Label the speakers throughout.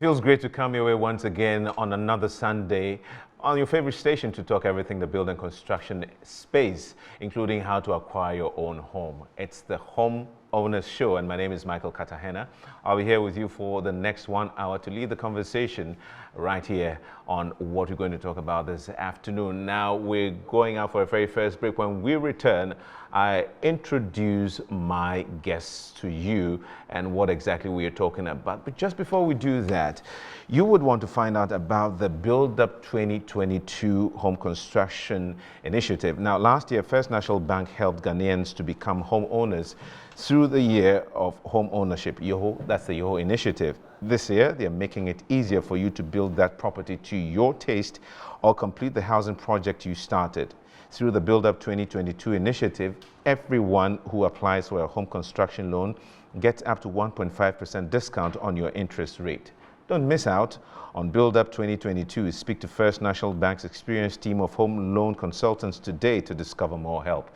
Speaker 1: Feels great to come your way once again on another Sunday on your favorite station to talk everything the building construction space, including how to acquire your own home. It's the Home Owners Show, and my name is Michael Katahena. I'll be here with you for the next 1 hour to lead the conversation right here on what we're going to talk about this afternoon. Now, we're going out for a very first break. When we return, I introduce my guests to you and what exactly we are talking about. But just before we do that, you would want to find out about the Build Up 2022 Home Construction Initiative. Now, last year, First National Bank helped Ghanaians to become homeowners through the year of home ownership. That's the YOHO initiative. This year, they're making it easier for you to build that property to your taste or complete the housing project you started. Through the Build Up 2022 initiative, everyone who applies for a home construction loan gets up to 1.5% discount on your interest rate. Don't miss out on Build Up 2022. Speak to First National Bank's experienced team of home loan consultants today to discover more help.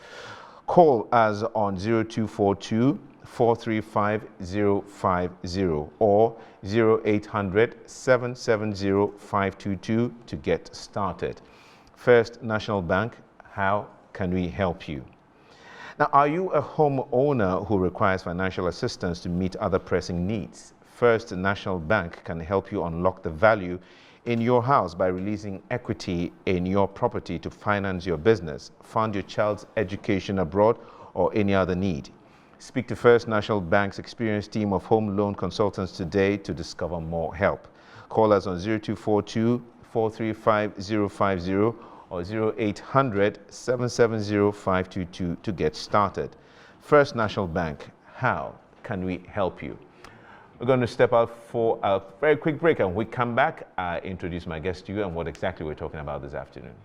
Speaker 1: Call us on 0242 435 050 or 0800 770 522 to get started. First National Bank, how can we help you? Now, are you a homeowner who requires financial assistance to meet other pressing needs? First National Bank can help you unlock the value in your house by releasing equity in your property to finance your business, fund your child's education abroad, or any other need. Speak to First National Bank's experienced team of home loan consultants today to discover more help. Call us on 0242 435 050 or 0800 770 522 to get started. First National Bank, how can we help you? We're going to step out for a very quick break, and when we come back, I introduce my guest to you and what exactly we're talking about this afternoon.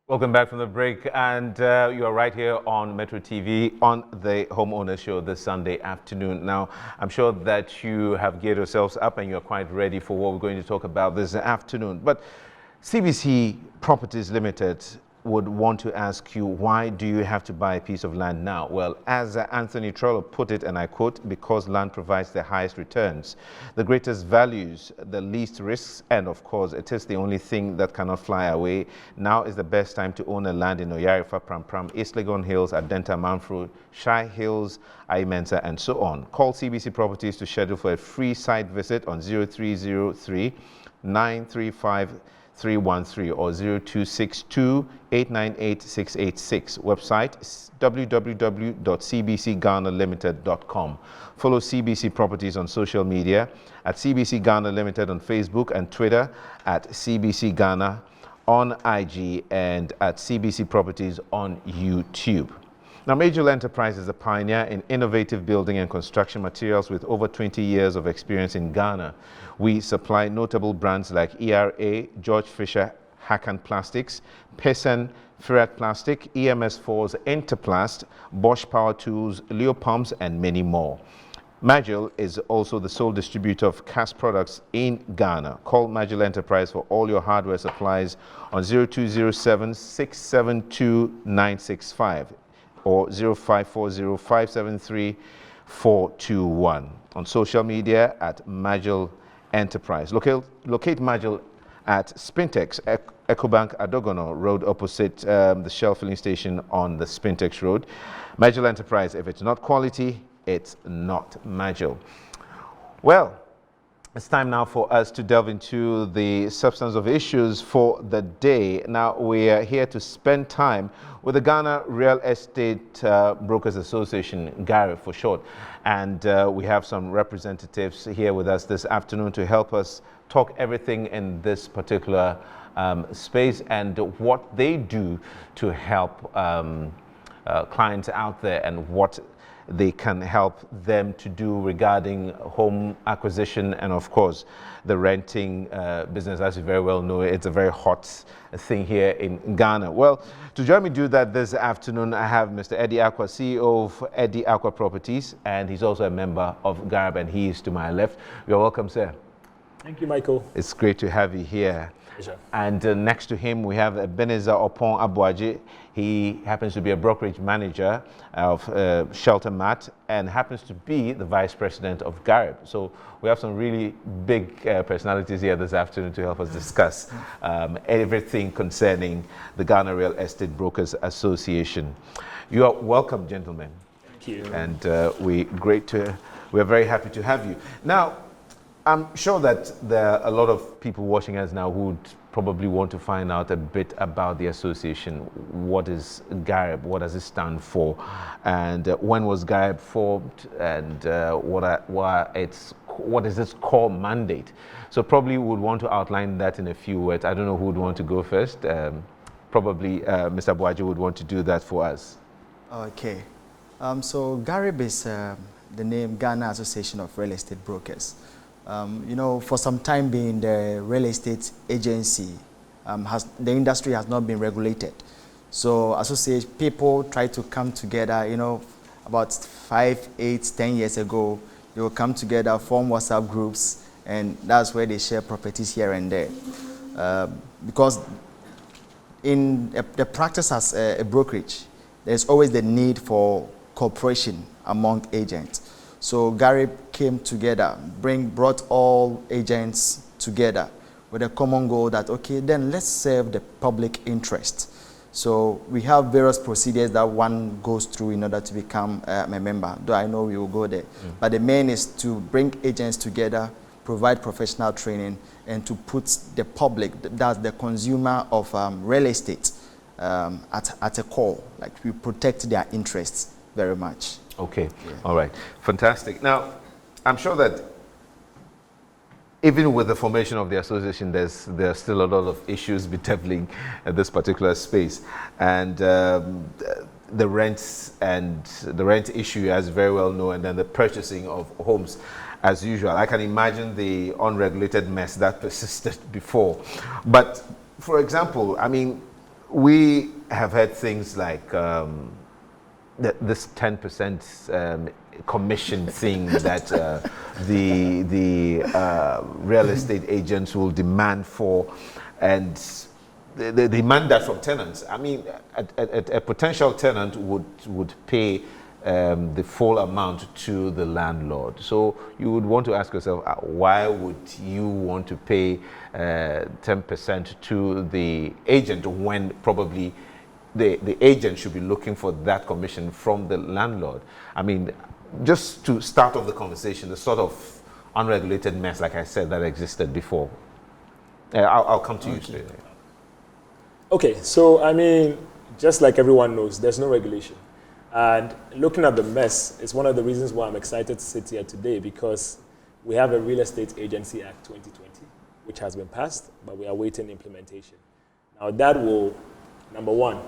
Speaker 1: Welcome back from the break, and you are right here on Metro TV on the Homeowner Show this Sunday afternoon. Now, I'm sure that you have geared yourselves up and you're quite ready for what we're going to talk about this afternoon. But CBC Properties Limited would want to ask you, why do you have to buy a piece of land now? Well, as Anthony Trollo put it, and I quote, because land provides the highest returns, the greatest values, the least risks, and of course, it is the only thing that cannot fly away. Now is the best time to own a land in Oyarifa, Pram, East Legon Hills, Adenta, Manfro, Shai Hills, Imensa, and so on. Call CBC Properties to schedule for a free site visit on 0303 935 313 or 0262 898 686. Website www.cbcghanalimited.com. Follow CBC Properties on social media at CBC Ghana Limited on Facebook and Twitter, at CBC Ghana on IG, and at CBC Properties on YouTube. Now, Major Enterprise is a pioneer in innovative building and construction materials with over 20 years of experience in Ghana. We supply notable brands like ERA, George Fisher, Hakan Plastics, Pearson, Ferrat Plastic, EMS4's Interplast, Bosch Power Tools, Leo Pumps, and many more. Magil is also the sole distributor of cast products in Ghana. Call Magil Enterprise for all your hardware supplies on 0207 672 965. or 0540 573 421. On social media at Magil Enterprise. Locate Magil at Spintex, Ecobank Adogono Road, opposite the Shell filling station on the Spintex Road. Magil Enterprise, if it's not quality, it's not Magil. Well, it's time now for us to delve into the substance of issues for the day. Now, we are here to spend time with the Ghana Real Estate Brokers Association, Gareb for short. And we have some representatives here with us this afternoon to help us talk everything in this particular space and what they do to help clients out there and what they can help them to do regarding home acquisition and of course the renting business. As you very well know, it's a very hot thing here in Ghana. Well, to join me do that this afternoon, I have Mr. Eddie Aqua, CEO of Eddie Aqua Properties, and he's also a member of Gareb, and he is to my left. You're welcome, sir.
Speaker 2: Thank you, Michael.
Speaker 1: It's great to have you here.
Speaker 2: Pleasure.
Speaker 1: And next to him, we have Ebenezer Opon Abuaji. He happens to be a brokerage manager of Shelter Mat and happens to be the vice president of Gareb. So we have some really big personalities here this afternoon to help us discuss everything concerning the Ghana Real Estate Brokers Association. You are welcome, gentlemen.
Speaker 2: Thank you.
Speaker 1: And we're very happy to have you. Now, I'm sure that there are a lot of people watching us now who would probably want to find out a bit about the association. What is Gareb? What does it stand for? And when was Gareb formed? And what is its core mandate? So probably would want to outline that in a few words. I don't know who would want to go first. Probably Mr. Buaji would want to do that for us.
Speaker 3: Okay. So Gareb is the name Ghana Association of Real Estate Brokers. You know, for some time being, the real estate agency, the industry has not been regulated. So associate people try to come together, you know, about 5, 8, 10 years ago, they will come together, form WhatsApp groups, and that's where they share properties here and there. Because in the practice as a brokerage, there's always the need for cooperation among agents. So Gareb came together, brought all agents together with a common goal that, okay, then let's serve the public interest. So we have various procedures that one goes through in order to become a member, though I know we will go there. But the main is to bring agents together, provide professional training, and to put the public, that's the consumer of real estate, at a core. Like, we protect their interests very much.
Speaker 1: Okay,
Speaker 3: yeah.
Speaker 1: All right, fantastic. Now, I'm sure that even with the formation of the association, there's still a lot of issues bedeviling this particular space, and the rents and the rent issue, as very well known, and then the purchasing of homes, as usual. I can imagine the unregulated mess that persisted before. But for example, I mean, we have heard things like this 10% commission thing that the real estate agents will demand for, and they demand that from tenants. I mean, a potential tenant would pay the full amount to the landlord. So you would want to ask yourself, why would you want to pay 10% to the agent when probably the agent should be looking for that commission from the landlord? I mean, just to start off the conversation, the sort of unregulated mess, like I said, that existed before. I'll come to you straight.
Speaker 2: Okay, so I mean, just like everyone knows, there's no regulation. And looking at the mess is one of the reasons why I'm excited to sit here today, because we have a Real Estate Agency Act 2020, which has been passed, but we are waiting implementation. Now that will, number one,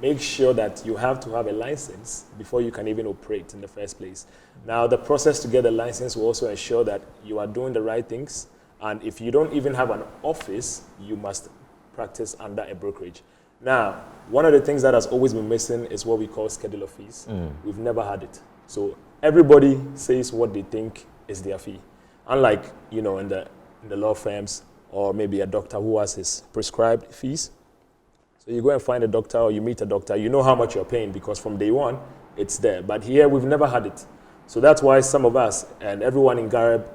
Speaker 2: make sure that you have to have a license before you can even operate in the first place. Now, the process to get a license will also ensure that you are doing the right things. And if you don't even have an office, you must practice under a brokerage. Now, one of the things that has always been missing is what we call schedule of fees. We've never had it. So everybody says what they think is their fee. Unlike, you know, in the law firms, or maybe a doctor who has his prescribed fees. So you go and find a doctor, or you meet a doctor, you know how much you're paying because from day one, it's there. But here, we've never had it. So that's why some of us and everyone in Gareb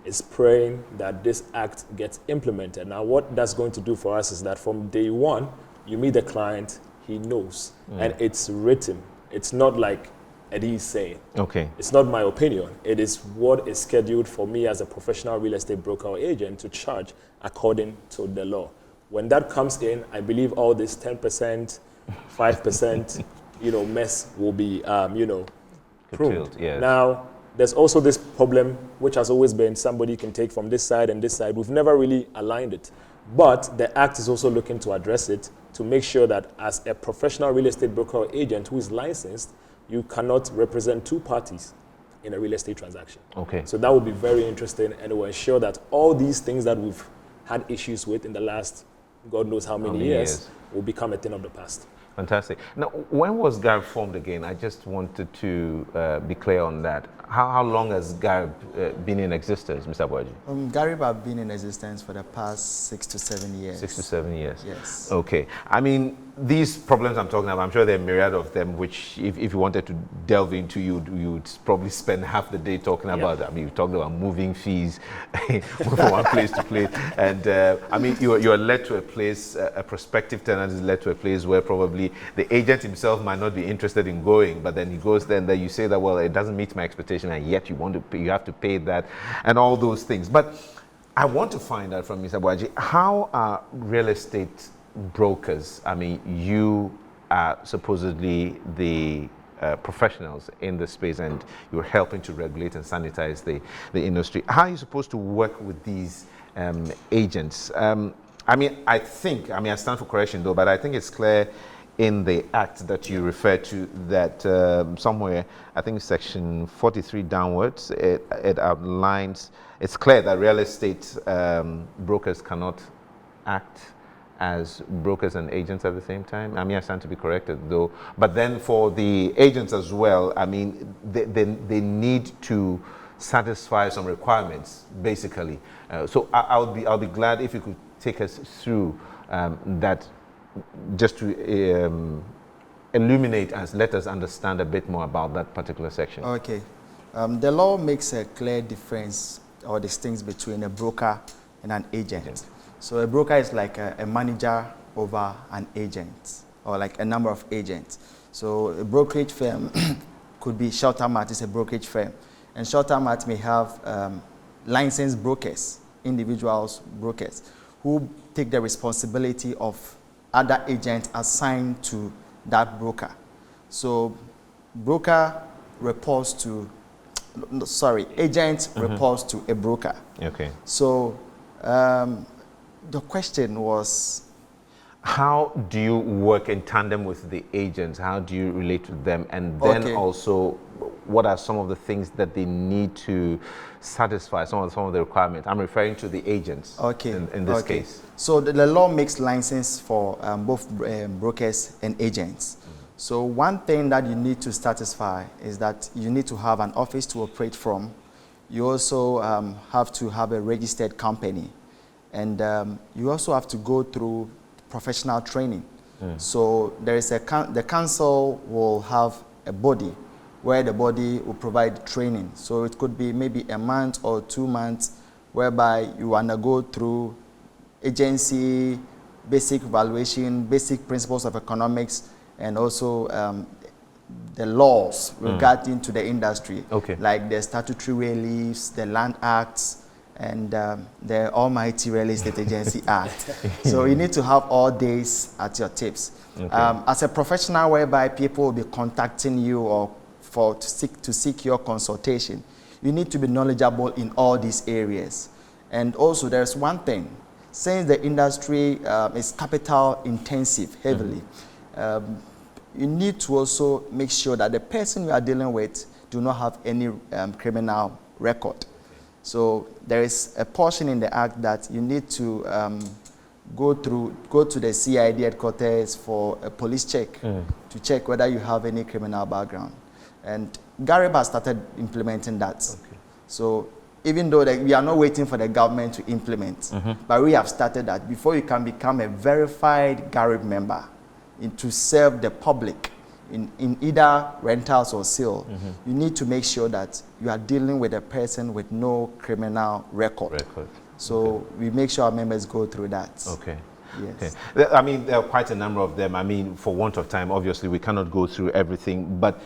Speaker 2: is praying that this act gets implemented. Now, what that's going to do for us is that from day one, you meet the client, he knows, and it's written. It's not like Eddie is saying.
Speaker 1: Okay.
Speaker 2: It's not my opinion. It is what is scheduled for me as a professional real estate broker or agent to charge according to the law. When that comes in, I believe all this 10%, 5%, mess will be, pruned.
Speaker 1: Yes.
Speaker 2: Now, there's also this problem, which has always been somebody can take from this side and this side. We've never really aligned it. But the Act is also looking to address it to make sure that as a professional real estate broker or agent who is licensed, you cannot represent two parties in a real estate transaction.
Speaker 1: Okay.
Speaker 2: So that would be very interesting, and it will ensure that all these things that we've had issues with in the last God knows how many years will become a thing of the past.
Speaker 1: Fantastic. Now, when was Gareb formed again? I just wanted to be clear on that. How long has Gareb been in existence, Mr. Boaji?
Speaker 3: Gareb have been in existence for the past 6 to 7 years.
Speaker 1: 6 to 7 years.
Speaker 3: Yes.
Speaker 1: Okay. I mean, these problems I'm talking about, I'm sure there are a myriad of them, which if you wanted to delve into, you'd probably spend half the day talking about. I mean, you talked about moving fees from one place to place. And I mean, you're led to a place, a prospective tenant is led to a place where probably the agent himself might not be interested in going, but then he goes there and then you say that, well, it doesn't meet my expectation, and yet you want to pay, you have to pay that and all those things. But I want to find out from Mr. Boaji, how are real estate brokers, I mean, you are supposedly the professionals in the space and you're helping to regulate and sanitize the industry. How are you supposed to work with these agents? I mean, I stand for correction though, but I think it's clear in the Act that you refer to that somewhere, I think section 43 downwards, it outlines, it's clear that real estate brokers cannot act as brokers and agents at the same time. I mean, I stand to be corrected though. But then for the agents as well, I mean, they need to satisfy some requirements, basically. So I'll be glad if you could take us through that, just to illuminate us, let us understand a bit more about that particular section.
Speaker 3: Okay. The law makes a clear difference or distinction between a broker and an agent. Yes. So a broker is like a manager over an agent, or like a number of agents. So a brokerage firm could be Shelter Mart is a brokerage firm, and Shelter Mart may have licensed brokers, individuals brokers, who take the responsibility of other agents assigned to that broker. So broker reports to, agent reports to a broker. Okay. So the question was,
Speaker 1: how do you work in tandem with the agents? How do you relate to them? And then also, what are some of the things that they need to satisfy, some of the requirements? I'm referring to the agents in this case.
Speaker 3: So the law makes license for both brokers and agents. So one thing that you need to satisfy is that you need to have an office to operate from. You also have to have a registered company. And you also have to go through professional training. So there is the council will have a body where the body will provide training. So it could be maybe a month or 2 months whereby you undergo through agency, basic valuation, basic principles of economics, and also the laws regarding to the industry, like the statutory reliefs, the Land Acts, and the almighty Real Estate Agency Act. So you need to have all these at your tips. As a professional whereby people will be contacting you or to seek your consultation, you need to be knowledgeable in all these areas. And also there's one thing, since the industry is capital intensive heavily, you need to also make sure that the person you are dealing with do not have any criminal record. So there is a portion in the Act that you need to go to the CID headquarters for a police check to check whether you have any criminal background. And Gareb has started implementing that. So even though we are not waiting for the government to implement, but we have started that. Before you can become a verified Gareb member to serve the public in either rentals or sale, you need to make sure that you are dealing with a person with no criminal record. So we make sure our members go through that. Yes.
Speaker 1: I mean, there are quite a number of them. I mean, for want of time, obviously, we cannot go through everything. But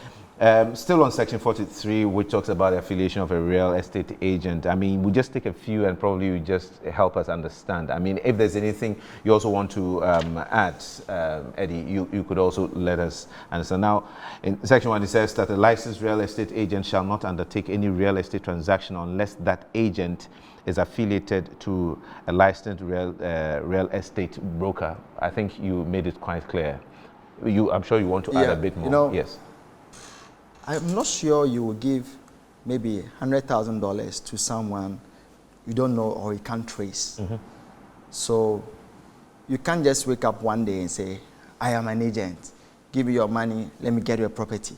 Speaker 1: Still on section 43, which talks about the affiliation of a real estate agent. I mean, we'll just take a few and probably you just help us understand. I mean, if there's anything you also want to add, Eddie, you could also let us understand. Now, in section 1, it says that a licensed real estate agent shall not undertake any real estate transaction unless that agent is affiliated to a licensed real estate broker. I think you made it quite clear. I'm sure you want to add a bit more.
Speaker 3: You know,
Speaker 1: yes.
Speaker 3: I'm not sure you will give maybe $100,000 to someone you don't know or you can't trace. So you can't just wake up one day and say, I am an agent, give me your money, let me get your property.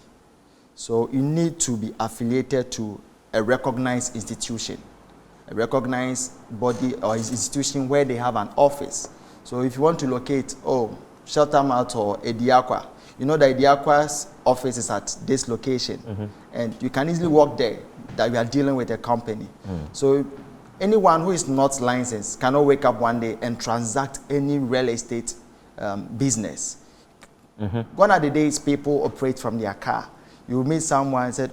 Speaker 3: So you need to be affiliated to a recognized institution, a recognized body or institution where they have an office. So if you want to locate, Shelter Mart or Ediakwa, you know that Ediakwa's office is at this location, and you can easily walk there that we are dealing with a company. So anyone who is not licensed cannot wake up one day and transact any real estate business. Gone are the days people operate from their car. You meet someone and said,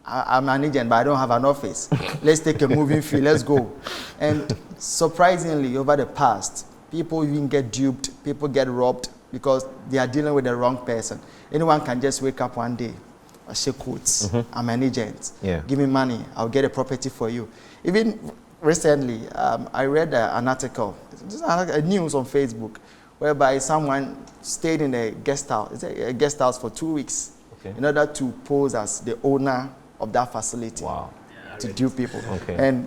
Speaker 3: I'm an agent, but I don't have an office. Let's take a moving fee, let's go. And surprisingly, over the past, people even get duped, people get robbed because they are dealing with the wrong person. Anyone can just wake up one day, I shake quotes, I'm an agent, give me money, I'll get a property for you. Even recently, I read an article, a news on Facebook, whereby someone stayed in a guest house for 2 weeks in order to pose as the owner of that facility to dupe people. And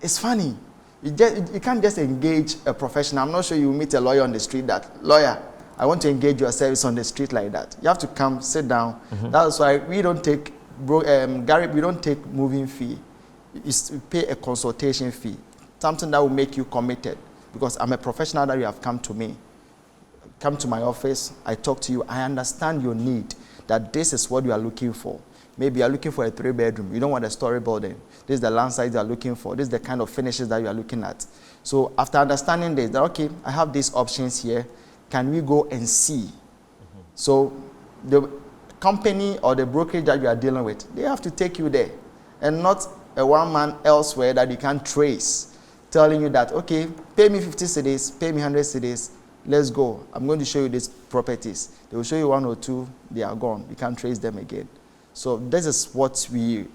Speaker 3: it's funny. You can't just engage a professional. I'm not sure you meet a lawyer on the street that, lawyer, I want to engage your service on the street like that. You have to come, sit down. That's why we don't take, Gareb, we don't take moving fee. You pay a consultation fee, something that will make you committed. Because I'm a professional that you have come to me. Come to my office, I talk to you, I understand your need, that this is what you are looking for. Maybe you are looking for a 3-bedroom. You don't want a story building. This is the land size you are looking for. This is the kind of finishes that you are looking at. So after understanding this, that okay, I have these options here. Can we go and see? So the company or the brokerage that you are dealing with, they have to take you there. And not a one man elsewhere that you can't trace, telling you that, okay, pay me 50 cedis, pay me 100 cedis, let's go. I'm going to show you these properties. They will show you 1 or 2, they are gone. You can't trace them again. So this is what we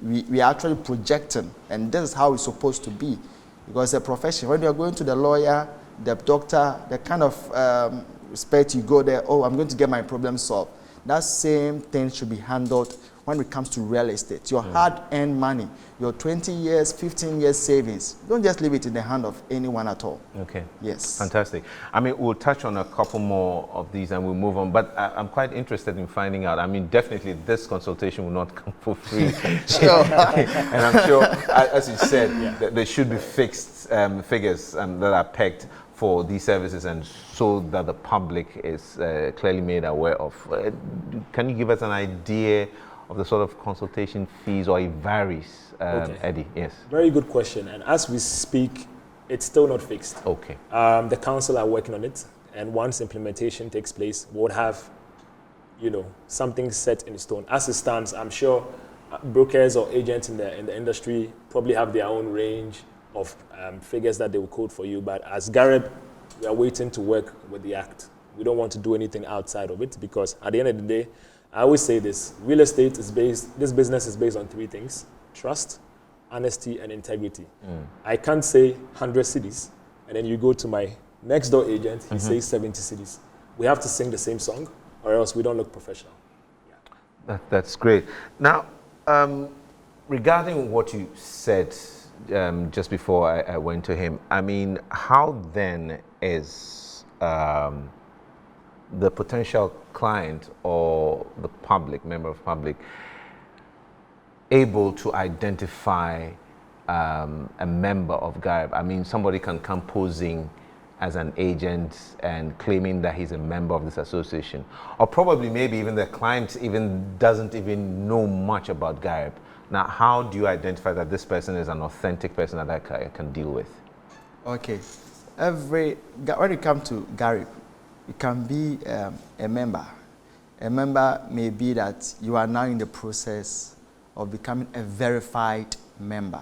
Speaker 3: are actually projecting, and this is how it's supposed to be. Because it's a profession. When you are going to the lawyer, the doctor, the kind of respect you go there, I'm going to get my problem solved. That same thing should be handled when it comes to real estate. Your hard-earned money, your 20 years, 15 years savings, don't just leave it in the hand of anyone at all. Okay. Yes. Fantastic.
Speaker 1: I mean, we'll touch on a couple more of these and we'll move on, but I'm quite interested in finding out. I mean, definitely this consultation will not come for free.
Speaker 3: Sure.
Speaker 1: And I'm sure, as you said, that there should be fixed figures that are pegged for these services, and so that the public is clearly made aware of. Can you give us an idea of the sort of consultation fees, or it varies, Eddie? Yes.
Speaker 2: Very good question. And as we speak, it's still not fixed.
Speaker 1: Okay.
Speaker 2: The council are working on it, and once implementation takes place, we'll have, something set in stone. As it stands, I'm sure brokers or agents in the industry probably have their own range of figures that they will quote for you. But as Gareb, we are waiting to work with the Act. We don't want to do anything outside of it, because at the end of the day, I always say this, this business is based on 3 things: trust, honesty, and integrity. I can't say 100 cedis, and then you go to my next door agent, he says 70 cedis. We have to sing the same song, or else we don't look professional.
Speaker 1: That's great. Now, regarding what you said just before I went to him, I mean, how then is the potential client or the member of public, able to identify a member of Gareb? I mean, somebody can come posing as an agent and claiming that he's a member of this association, or probably maybe even the client doesn't even know much about Gareb. Now, how do you identify that this person is an authentic person that I can deal with?
Speaker 3: Okay. When you come to Gareb, you can be a member. A member may be that you are now in the process of becoming a verified member.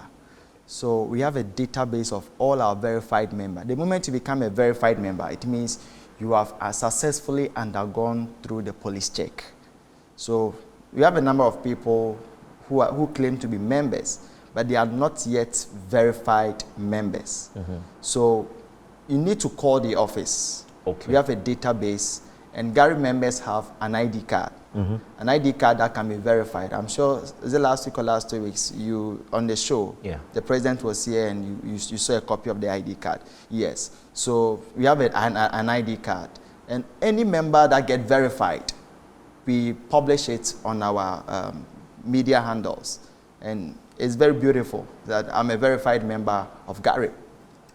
Speaker 3: So we have a database of all our verified members. The moment you become a verified member, it means you have successfully undergone through the police check. So we have a number of people who claim to be members, but they are not yet verified members. So you need to call the office.
Speaker 1: Okay.
Speaker 3: We have a database, and Gareb members have an ID card. An ID card that can be verified. I'm sure, is it last week or last 2 weeks, you, on the show, the president was here and you saw a copy of the ID card. Yes. So we have an ID card. And any member that get verified, we publish it on our media handles. And it's very beautiful that I'm a verified member of Gareb.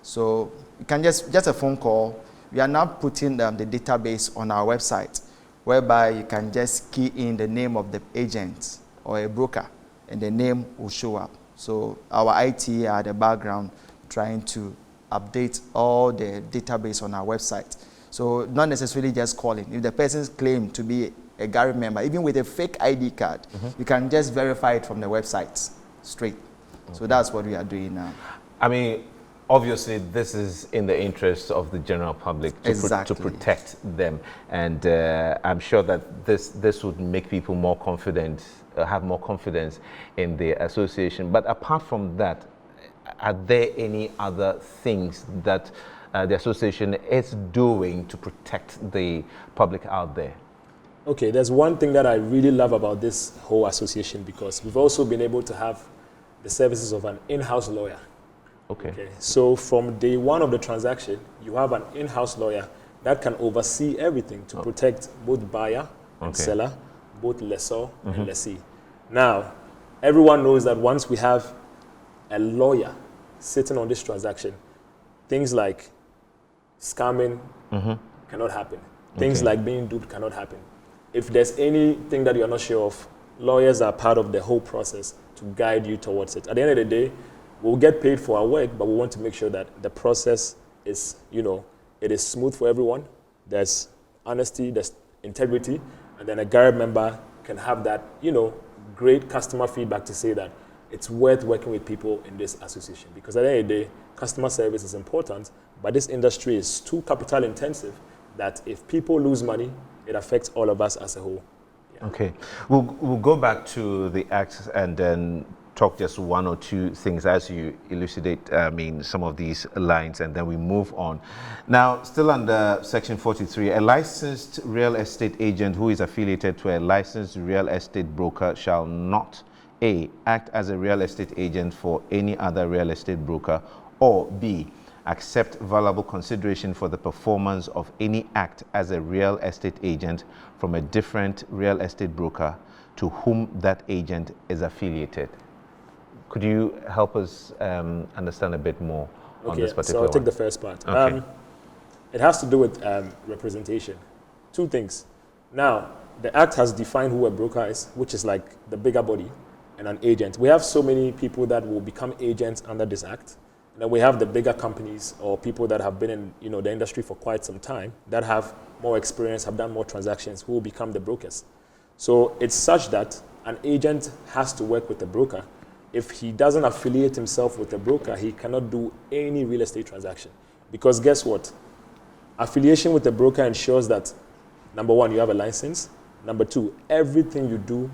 Speaker 3: So you can just a phone call. We are now putting the database on our website, whereby you can just key in the name of the agent or a broker, and the name will show up. So our IT are at the background trying to update all the database on our website. So not necessarily just calling. If the person's claimed to be a Gareb member, even with a fake ID card, you can just verify it from the website straight. So that's what we are doing now.
Speaker 1: I mean, obviously, this is in the interest of the general public to protect them, and I'm sure that this would make people more confident, have more confidence in the association. But apart from that, are there any other things that the association is doing to protect the public out there?
Speaker 2: Okay, there's one thing that I really love about this whole association, because we've also been able to have the services of an in-house lawyer. Okay. So from day one of the transaction, you have an in-house lawyer that can oversee everything to protect both buyer and seller, both lessor and lessee. Now, everyone knows that once we have a lawyer sitting on this transaction, things like scamming cannot happen. Things like being duped cannot happen. If there's anything that you're not sure of, lawyers are part of the whole process to guide you towards it. At the end of the day, we'll get paid for our work, but we want to make sure that the process is, it is smooth for everyone. There's honesty, there's integrity, and then a Gareb member can have that, great customer feedback to say that it's worth working with people in this association. Because at the end of the day, customer service is important, but this industry is too capital intensive that if people lose money, it affects all of us as a whole. Yeah.
Speaker 1: Okay, we'll go back to the act and then talk just one or two things as you elucidate, some of these lines, and then we move on. Now, still under Section 43, a licensed real estate agent who is affiliated to a licensed real estate broker shall not A, act as a real estate agent for any other real estate broker, or B, accept valuable consideration for the performance of any act as a real estate agent from a different real estate broker to whom that agent is affiliated. Could you help us understand a bit more on this particular one?
Speaker 2: So I'll take the first part.
Speaker 1: Okay.
Speaker 2: It has to do with representation. Two things. Now, the Act has defined who a broker is, which is like the bigger body, and an agent. We have so many people that will become agents under this Act. And then we have the bigger companies or people that have been in the industry for quite some time, that have more experience, have done more transactions, who will become the brokers. So it's such that an agent has to work with the broker. If he doesn't affiliate himself with a broker, he cannot do any real estate transaction. Because guess what? Affiliation with a broker ensures that, number one, you have a license. Number two, everything you do,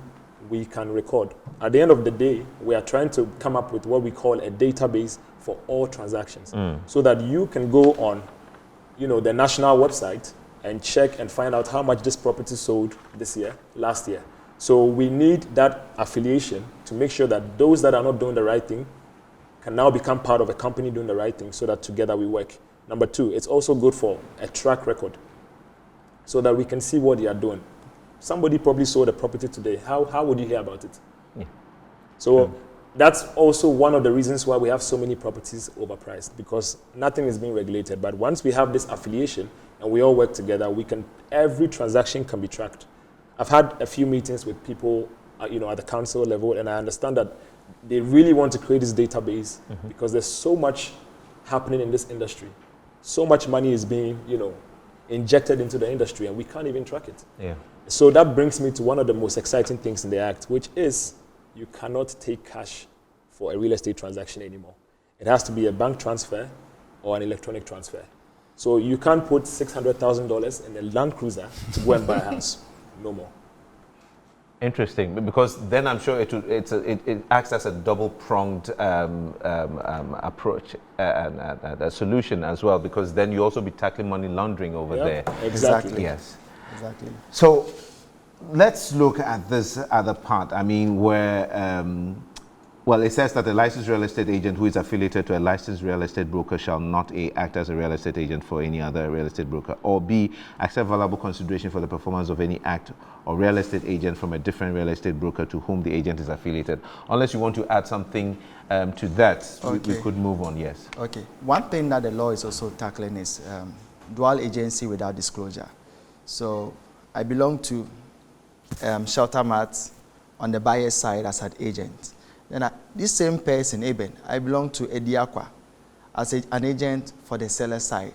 Speaker 2: we can record. At the end of the day, we are trying to come up with what we call a database for all transactions, so that you can go on, the national website and check and find out how much this property sold this year, last year. So we need that affiliation to make sure that those that are not doing the right thing can now become part of a company doing the right thing, so that together we work. Number two, it's also good for a track record, so that we can see what they are doing. Somebody probably sold a property today. How would you hear about it? Yeah. So that's also one of the reasons why we have so many properties overpriced, because nothing is being regulated. But once we have this affiliation and we all work together, every transaction can be tracked. I've had a few meetings with people, at the council level, and I understand that they really want to create this database because there's so much happening in this industry. So much money is being, injected into the industry, and we can't even track it.
Speaker 1: Yeah.
Speaker 2: So that brings me to one of the most exciting things in the Act, which is you cannot take cash for a real estate transaction anymore. It has to be a bank transfer or an electronic transfer. So you can't put $600,000 in a Land Cruiser to go and buy a house. No more.
Speaker 1: Interesting, because then I'm sure it acts as a double-pronged approach and a solution as well, because then you also be tackling money laundering over there.
Speaker 2: Exactly.
Speaker 1: Yes.
Speaker 3: Exactly.
Speaker 1: So let's look at this other part. I mean, where, well, it says that a licensed real estate agent who is affiliated to a licensed real estate broker shall not A, act as a real estate agent for any other real estate broker, or B, accept valuable consideration for the performance of any act or real estate agent from a different real estate broker to whom the agent is affiliated. Unless you want to add something to that, we could move on, yes.
Speaker 3: Okay. One thing that the law is also tackling is dual agency without disclosure. So I belong to Shelter Mart on the buyer's side as an agent. Then this same person, Eben, I belong to Ediakwa as an agent for the seller side.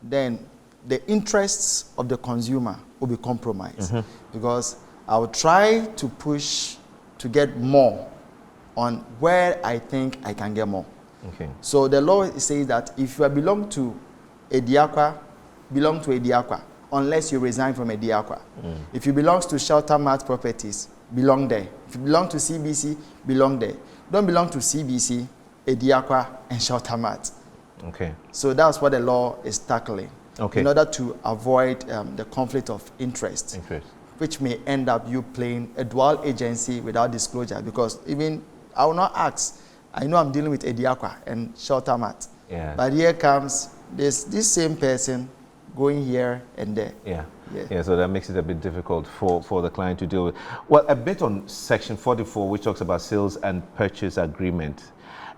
Speaker 3: Then the interests of the consumer will be compromised because I will try to push to get more on where I think I can get more.
Speaker 1: Okay.
Speaker 3: So the law says that if you belong to Ediakwa, belong to Ediakwa, unless you resign from Ediakwa. If you belong to Shelter Mart Properties, belong there. If you belong to CBC, belong there. Don't belong to CBC, Ediakwa, and Shelter Mart.
Speaker 1: Okay.
Speaker 3: So that's what the law is tackling.
Speaker 1: Okay.
Speaker 3: In order to avoid the conflict of interest, which may end up you playing a dual agency without disclosure. Because even I will not ask. I know I'm dealing with Ediakwa and Shelter Mart.
Speaker 1: Yeah.
Speaker 3: But here comes this same person going here and there.
Speaker 1: Yeah, so that makes it a bit difficult for the client to deal with. Well, a bit on Section 44, which talks about sales and purchase agreement.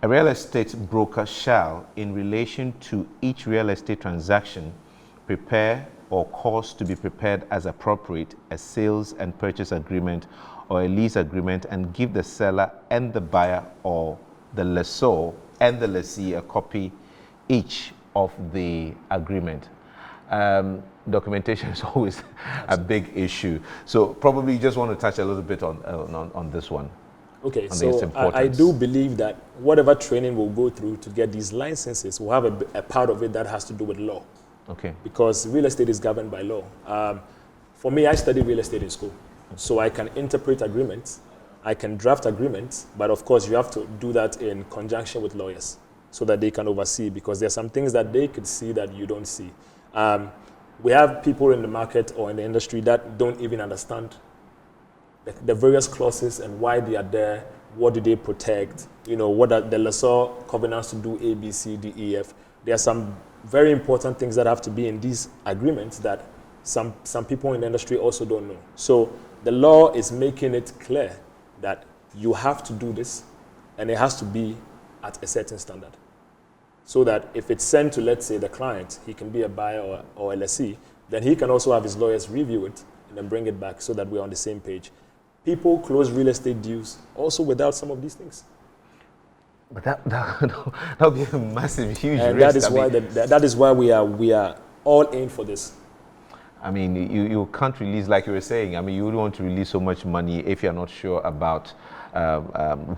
Speaker 1: A real estate broker shall, in relation to each real estate transaction, prepare or cause to be prepared as appropriate a sales and purchase agreement or a lease agreement and give the seller and the buyer or the lessor and the lessee a copy each of the agreement. Documentation is always a big issue. So probably you just want to touch a little bit on this one.
Speaker 2: Okay, so I do believe that whatever training we'll go through to get these licenses will have a part of it that has to do with law.
Speaker 1: Okay.
Speaker 2: Because real estate is governed by law. For me, I studied real estate in school. So I can interpret agreements, I can draft agreements, but of course you have to do that in conjunction with lawyers so that they can oversee, because there are some things that they could see that you don't see. We have people in the market or in the industry that don't even understand the various clauses and why they are there, what do they protect, what are the lessor covenants to do A, B, C, D, E, F. There are some very important things that have to be in these agreements that some people in the industry also don't know. So the law is making it clear that you have to do this and it has to be at a certain standard. So that if it's sent to, let's say, the client, he can be a buyer or a lessee, then he can also have his lawyers review it and then bring it back so that we're on the same page. People close real estate deals also without some of these things.
Speaker 1: But that would be a massive, huge
Speaker 2: and
Speaker 1: risk.
Speaker 2: That is why we are all in for this.
Speaker 1: I mean, you can't release, like you were saying, I mean, you wouldn't want to release so much money if you're not sure about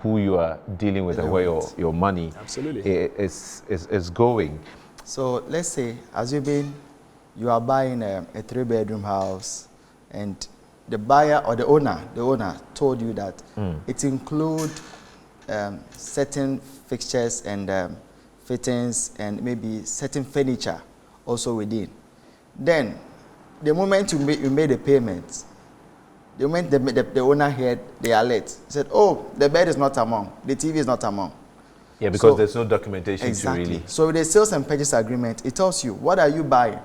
Speaker 1: who you are dealing with and where your money is going.
Speaker 3: So let's say, assuming you are buying a 3-bedroom house and the buyer or the owner told you that it includes certain fixtures and fittings and maybe certain furniture also within. Then, the moment you made the payment, the moment the owner heard the alert, said, oh, the bed is not among, the TV is not among.
Speaker 1: Yeah, because there's no documentation to really.
Speaker 3: So with the sales and purchase agreement, it tells you, what are you buying?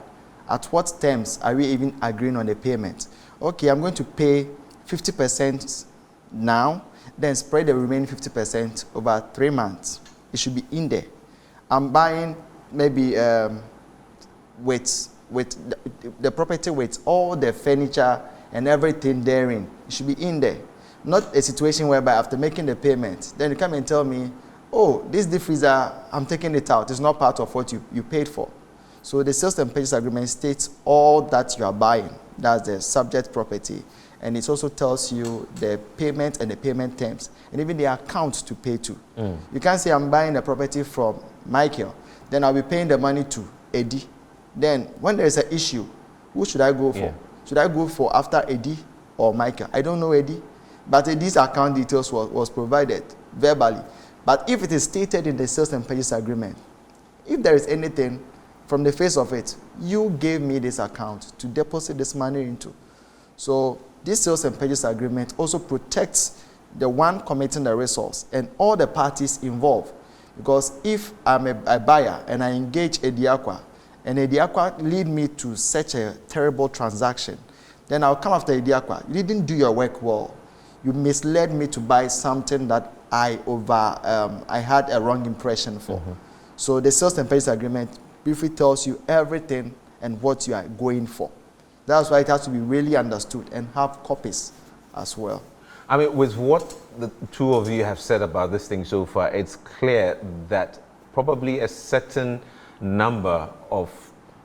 Speaker 3: At what terms are we even agreeing on the payment? Okay, I'm going to pay 50% now, then spread the remaining 50% over 3 months. It should be in there. I'm buying maybe with the property with all the furniture and everything therein. It should be in there. Not a situation whereby after making the payment, then you come and tell me, oh, this deep freezer, I'm taking it out. It's not part of what you paid for. So the sales and purchase agreement states all that you are buying. that's the subject property. And it also tells you the payment and the payment terms, and even the account to pay to. You can't say I'm buying a property from Michael, then I'll be paying the money to Eddie. Then when there is an issue, who should I go for?
Speaker 1: Yeah.
Speaker 3: Should I go for after Eddie or Michael? I don't know Eddie, but Eddie's account details was provided verbally. But if it is stated in the sales and purchase agreement, if there is anything from the face of it, you gave me this account to deposit this money into. So this sales and purchase agreement also protects the one committing the resource and all the parties involved. Because if I'm a buyer and I engage Ediakwa, and Ediakwa lead me to such a terrible transaction, then I'll come after Ediakwa. You didn't do your work well. You misled me to buy something that I had a wrong impression for. So the sales and purchase agreement briefly tells you everything and what you are going for. That's why it has to be really understood and have copies as well.
Speaker 1: I mean, with what the two of you have said about this thing so far, it's clear that probably a certain number of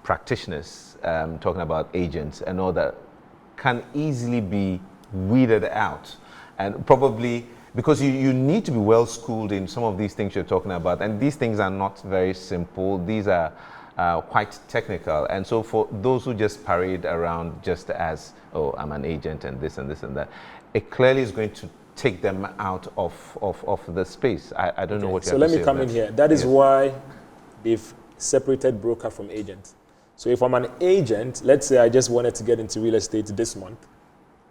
Speaker 1: practitioners, talking about agents and all that, can easily be weeded out. And probably because you need to be well schooled in some of these things you're talking about. And these things are not very simple. These are quite technical. And so for those who just parade around just as, oh, I'm an agent and this and this and that, it clearly is going to take them out of the space. I don't know what you have to say.
Speaker 2: So let me come in here. That is why they've separated broker from agent. So if I'm an agent, let's say I just wanted to get into real estate this month.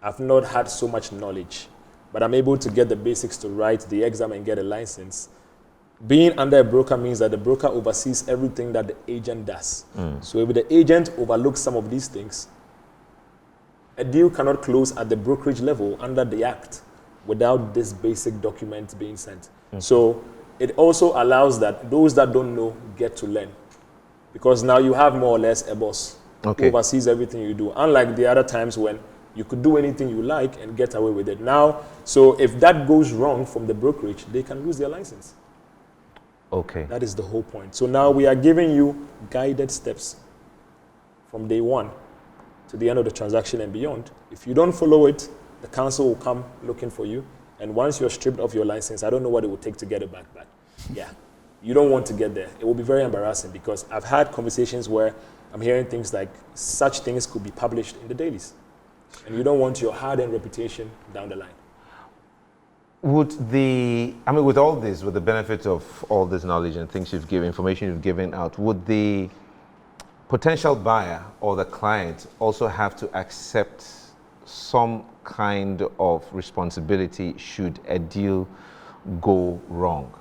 Speaker 2: I've not had so much knowledge, but I'm able to get the basics to write the exam and get a license. Being under a broker means that the broker oversees everything that the agent does. So if the agent overlooks some of these things, a deal cannot close at the brokerage level under the act without this basic document being sent. So it also allows that those that don't know get to learn, because now you have more or less a boss who oversees everything you do, unlike the other times when you could do anything you like and get away with it. Now, so if that goes wrong from the brokerage, they can lose their license.
Speaker 1: Okay.
Speaker 2: That is the whole point. So now we are giving you guided steps from day one to the end of the transaction and beyond. If you don't follow it, the council will come looking for you. And once you're stripped of your license, I don't know what it will take to get it back, but yeah, you don't want to get there. It will be very embarrassing, because I've had conversations where I'm hearing things like such things could be published in the dailies. And you don't want your hard-earned reputation down the line.
Speaker 1: With all this, with the benefit of all this knowledge and things you've given, information you've given out, would the potential buyer or the client also have to accept some kind of responsibility should a deal go wrong?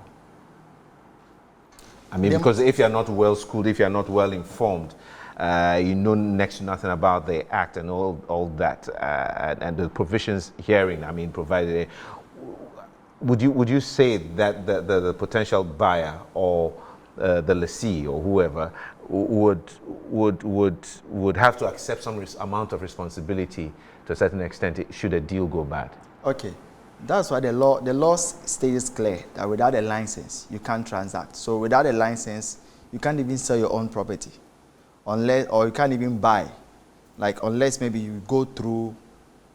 Speaker 1: I mean, because if you're not well schooled, if you're not well informed, you know next to nothing about the act and all that, and the provisions herein, I mean, provided. Would you say that the potential buyer or the lessee or whoever would have to accept some amount of responsibility to a certain extent should a deal go bad? Okay.
Speaker 3: That's why the law states clear that without a license you can't transact. So without a license you can't even sell your own property, or you can't even buy, unless maybe you go through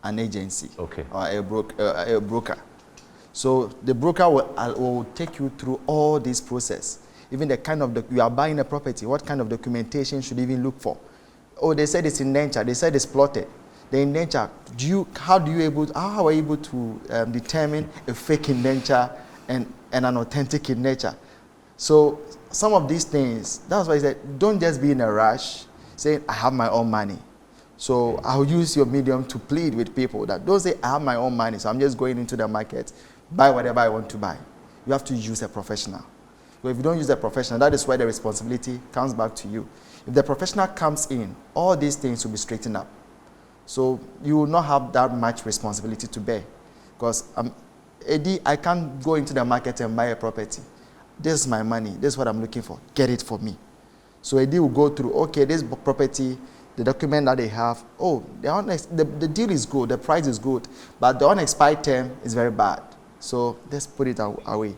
Speaker 3: an agency or a broker. So the broker will take you through all this process. Even the kind of you are buying a property, what kind of documentation should you even look for? Oh, they said it's in nature. They said it's plotted. The indenture, how are you able to determine a fake indenture and an authentic indenture? So some of these things, that's why I said, don't just be in a rush saying, I have my own money. So I'll use your medium to plead with people that don't say, I have my own money, so I'm just going into the market, buy whatever I want to buy. You have to use a professional. So if you don't use a professional, that is why the responsibility comes back to you. If the professional comes in, all these things will be straightened up. So you will not have that much responsibility to bear. Because Eddie, I can't go into the market and buy a property. This is my money. This is what I'm looking for. Get it for me. So Eddie will go through, okay, this property, the document that they have, the deal is good, the price is good, but the unexpired term is very bad. So let's put it away.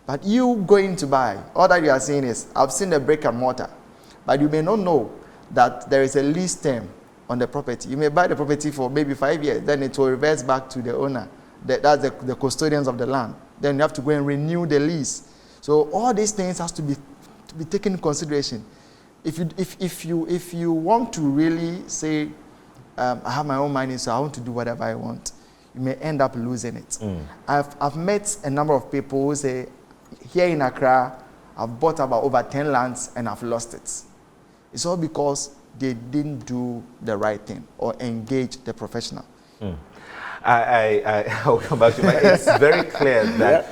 Speaker 3: But you going to buy, all that you are saying is, I've seen the brick and mortar, but you may not know that there is a lease term on the property. You may buy the property for maybe 5 years, then it will reverse back to the owner. That's the custodians of the land. Then you have to go and renew the lease. So all these things has to be taken into consideration. If you want to really say, I have my own money, so I want to do whatever I want, you may end up losing it. I've met a number of people who say, here in Accra, I've bought about over 10 lands and I've lost it. It's all because they didn't do the right thing or engage the professional.
Speaker 1: I'll come back to it. It's very clear that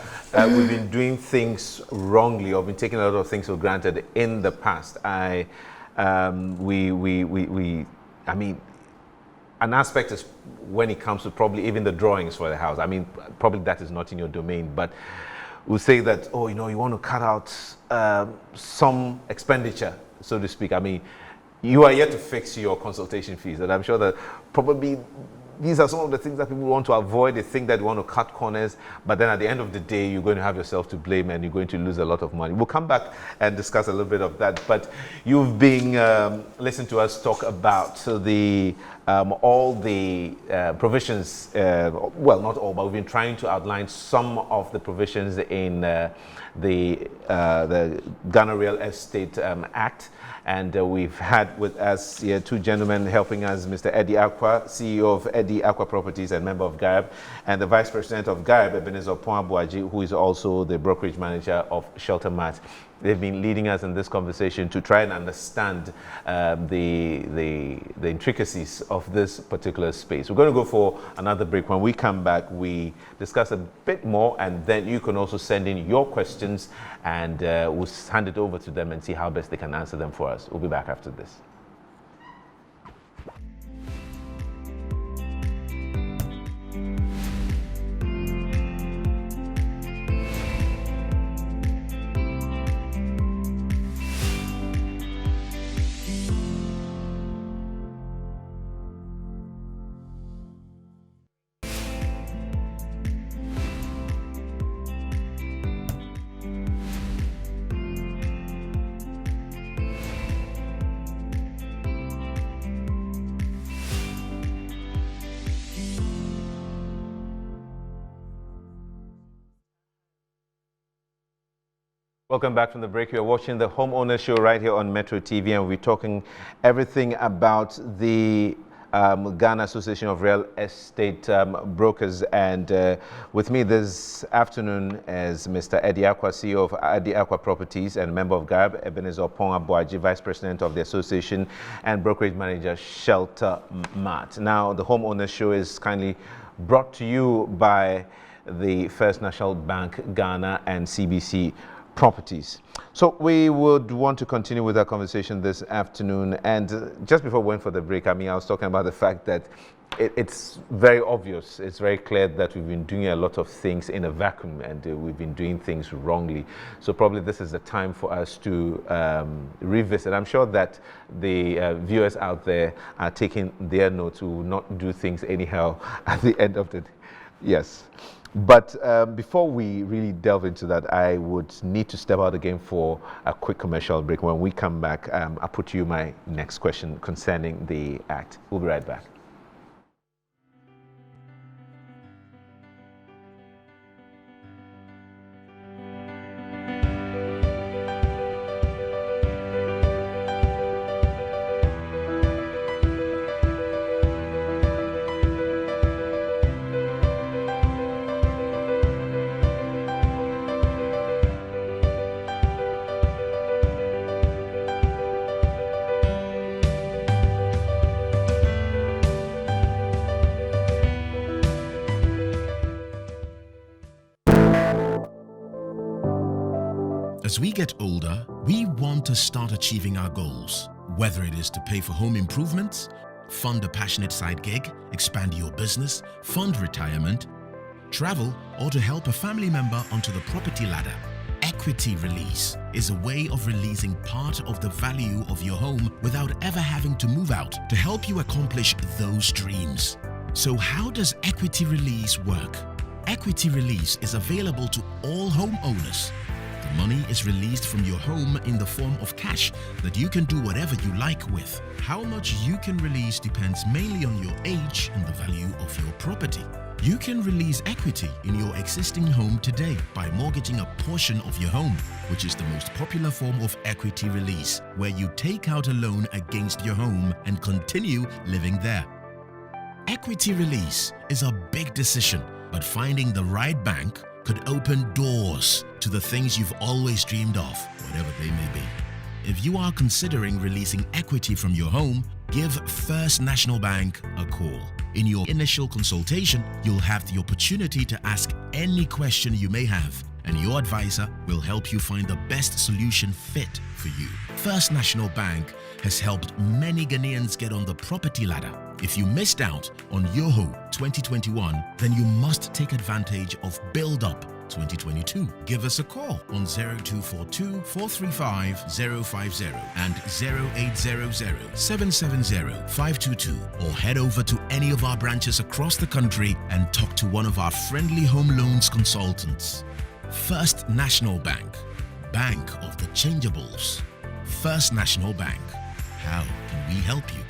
Speaker 1: we've been doing things wrongly or been taking a lot of things for granted in the past. I mean, an aspect is when it comes to probably even the drawings for the house. I mean, probably that is not in your domain, but we'll say that, oh, you want to cut out some expenditure, so to speak. I mean, you are yet to fix your consultation fees, and I'm sure that probably these are some of the things that people want to avoid. They think that they want to cut corners, but then at the end of the day, you're going to have yourself to blame and you're going to lose a lot of money. We'll come back and discuss a little bit of that, but you've been listening to us talk about the all the provisions, well, not all, but we've been trying to outline some of the provisions in the Ghana Real Estate Act. And we've had with us here two gentlemen helping us, Mr. Eddie Aqua, CEO of Eddie Aqua Properties and member of Gareb, and the Vice President of Gareb, Ebenezer Ponwabuaji, who is also the brokerage manager of Shelter Mart. They've been leading us in this conversation to try and understand the intricacies of this particular space. We're going to go for another break. When we come back, we discuss a bit more, and then you can also send in your questions, and we'll hand it over to them and see how best they can answer them for us. We'll be back after this. Welcome back from the break. You're watching the Homeowner Show right here on Metro TV, and we're talking everything about the Ghana Association of Real Estate Brokers. And with me this afternoon is Mr. Eddie Aqua, CEO of Eddie Aqua Properties and member of Gareb, Ebenezer Ponwabuaji, Vice President of the Association and brokerage manager, Shelter Mart. Now, the Homeowner Show is kindly brought to you by the First National Bank Ghana and CBC Properties. So we would want to continue with our conversation this afternoon, and just before we went for the break, I mean, I was talking about the fact that it's very obvious, it's very clear that we've been doing a lot of things in a vacuum, and we've been doing things wrongly. So probably this is the time for us to revisit. I'm sure that the viewers out there are taking their notes. We will not do things anyhow at the end of the day. Yes. But before we really delve into that, I would need to step out again for a quick commercial break. When we come back, I'll put to you my next question concerning the Act. We'll be right back.
Speaker 4: As we get older, we want to start achieving our goals, whether it is to pay for home improvements, fund a passionate side gig, expand your business, fund retirement, travel, or to help a family member onto the property ladder. Equity release is a way of releasing part of the value of your home without ever having to move out to help you accomplish those dreams. So how does equity release work? Equity release is available to all homeowners. The Money is released from your home in the form of cash that you can do whatever you like with. How much you can release depends mainly on your age and the value of your property. You can release equity in your existing home today by mortgaging a portion of your home, which is the most popular form of equity release, where you take out a loan against your home and continue living there. Equity release is a big decision, but finding the right bank could open doors to the things you've always dreamed of, whatever they may be. If you are considering releasing equity from your home, give First National Bank a call. In your initial consultation, you'll have the opportunity to ask any question you may have, and your advisor will help you find the best solution fit for you. First National Bank has helped many Ghanaians get on the property ladder. If you missed out on Yoho 2021, then you must take advantage of Build Up 2022. Give us a call on 0242 435 050 and 0800 770 522, or head over to any of our branches across the country and talk to one of our friendly home loans consultants. First National Bank, Bank of the Changeables. First National Bank. How can we help you?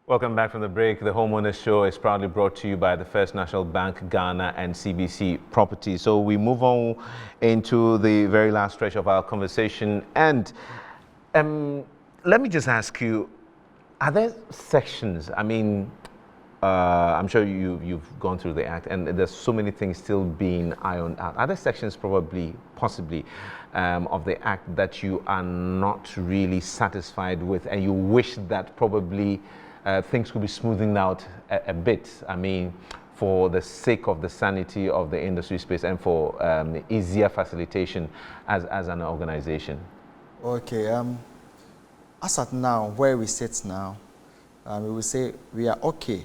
Speaker 1: Welcome back from the break. The Homeowners Show is proudly brought to you by the First National Bank, Ghana, and CBC Property. So we move on into the very last stretch of our conversation. And let me just ask you, are there sections? I mean, I'm sure you've gone through the Act, and there's so many things still being ironed out. Are there sections possibly, of the Act that you are not really satisfied with, and you wish that probably things could be smoothing out a bit? I mean, for the sake of the sanity of the industry space and for easier facilitation as an organization.
Speaker 3: Okay. As at now, where we sit now, we will say we are okay,